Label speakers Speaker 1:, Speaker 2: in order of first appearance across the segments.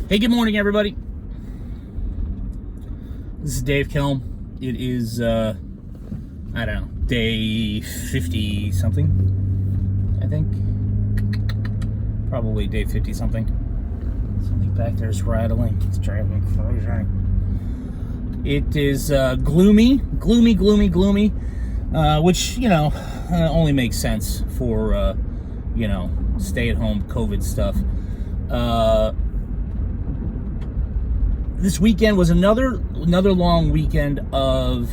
Speaker 1: Hey, good morning, everybody. This is Dave Kelm. It is, I don't know, day 50-something, I think. Probably day 50-something. Something back there is rattling. It's driving me crazy. It is gloomy, which, only makes sense for, stay-at-home COVID stuff. This weekend was another long weekend of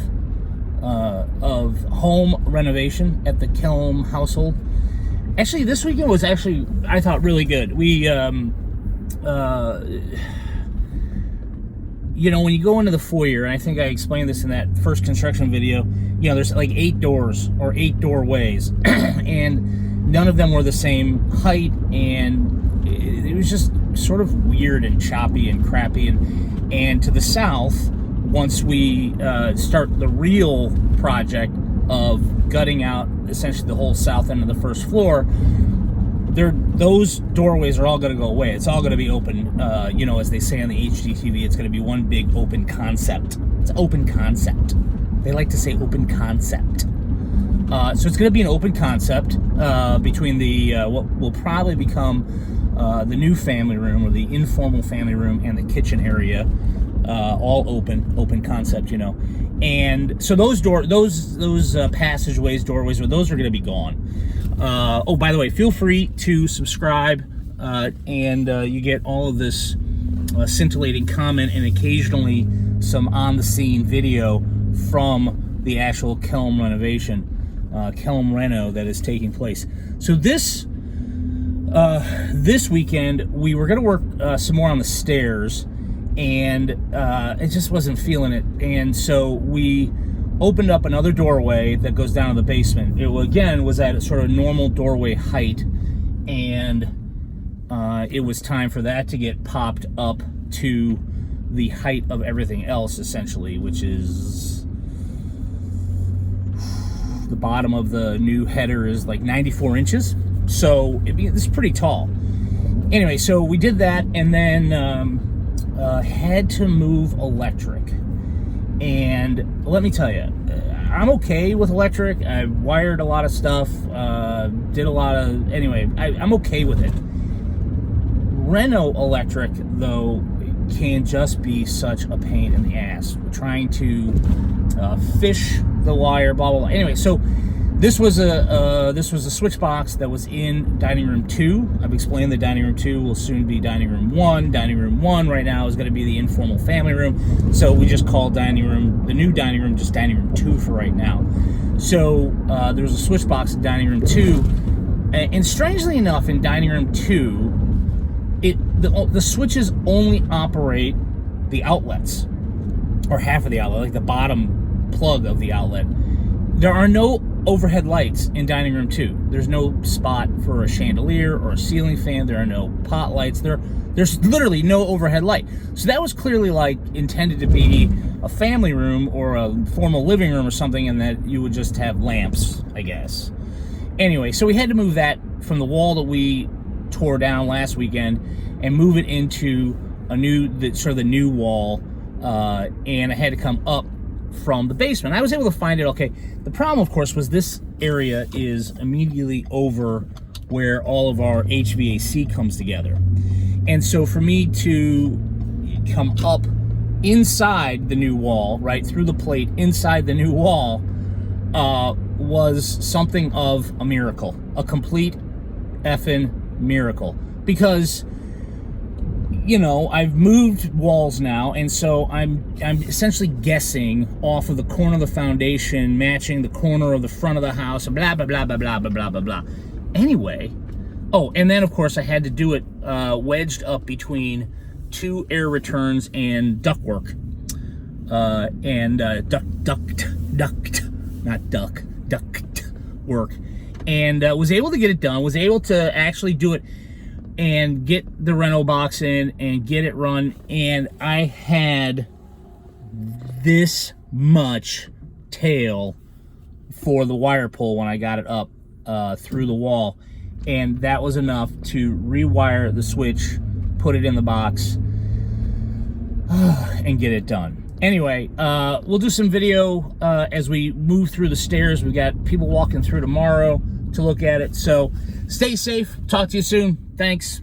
Speaker 1: home renovation at the Kelm household. Actually, this weekend was I thought really good. We when you go into the foyer, and I think I explained this in that first construction video, there's like 8 doors or 8 doorways, and none of them were the same height, and it was just sort of weird and choppy and crappy. And to the south, once we start the real project of gutting out essentially the whole south end of the first floor, those doorways are all going to go away. It's all going to be open. As they say on the HDTV, it's going to be one big open concept. It's open concept. They like to say open concept. So it's going to be an open concept between the what will probably become the new family room, or the informal family room, and the kitchen area, all open concept, And so those passageways, doorways, those are going to be gone. By the way, feel free to subscribe, and you get all of this scintillating comment and occasionally some on-the-scene video from the actual Kelm renovation, Kelm Reno, that is taking place. So this weekend, we were going to work some more on the stairs, and it just wasn't feeling it. And so we opened up another doorway that goes down to the basement. It, again, was at a sort of normal doorway height, and it was time for that to get popped up to the height of everything else, essentially, which is the bottom of the new header is like 94 inches. So it's pretty tall. Anyway, so we did that, and then had to move electric. And let me tell you, I'm okay with electric. I wired a lot of stuff, I'm okay with it. Reno electric, though, can just be such a pain in the ass. We're trying to fish the wire, blah, blah, blah. Anyway, so this was a switch box that was in dining room 2. I've explained that dining room 2 will soon be dining room 1. Dining room 1 right now is going to be the informal family room. So we just call the new dining room, just dining room 2 for right now. So there was a switch box in dining room 2, and strangely enough, in dining room 2, the switches only operate the outlets, or half of the outlet, like the bottom plug of the outlet. There are no overhead lights in dining room 2. There's no spot for a chandelier or a ceiling fan. There are no pot lights. There's literally no overhead light. So that was clearly intended to be a family room or a formal living room or something, and that you would just have lamps, I guess. Anyway, so we had to move that from the wall that we tore down last weekend and move it into the new wall, and I had to come up from the basement. I was able to find it okay. The problem, of course, was this area is immediately over where all of our HVAC comes together. And so for me to come up inside the new wall, right through the plate inside the new wall, was something of a miracle, a complete effing miracle. Because I've moved walls now, and so I'm essentially guessing off of the corner of the foundation, matching the corner of the front of the house, and blah, blah, blah, blah, blah, blah, blah, blah, blah. Anyway, and then, of course, I had to do it wedged up between 2 air returns and ductwork. Duct work. And was able to get it done, was able to actually do it and get the reno box in and get it run, and I had this much tail for the wire pull when I got it up through the wall, and that was enough to rewire the switch, put it in the box, and get it done. Anyway, we'll do some video as we move through the stairs. We got people walking through tomorrow to look at it. So stay safe. Talk to you soon. Thanks.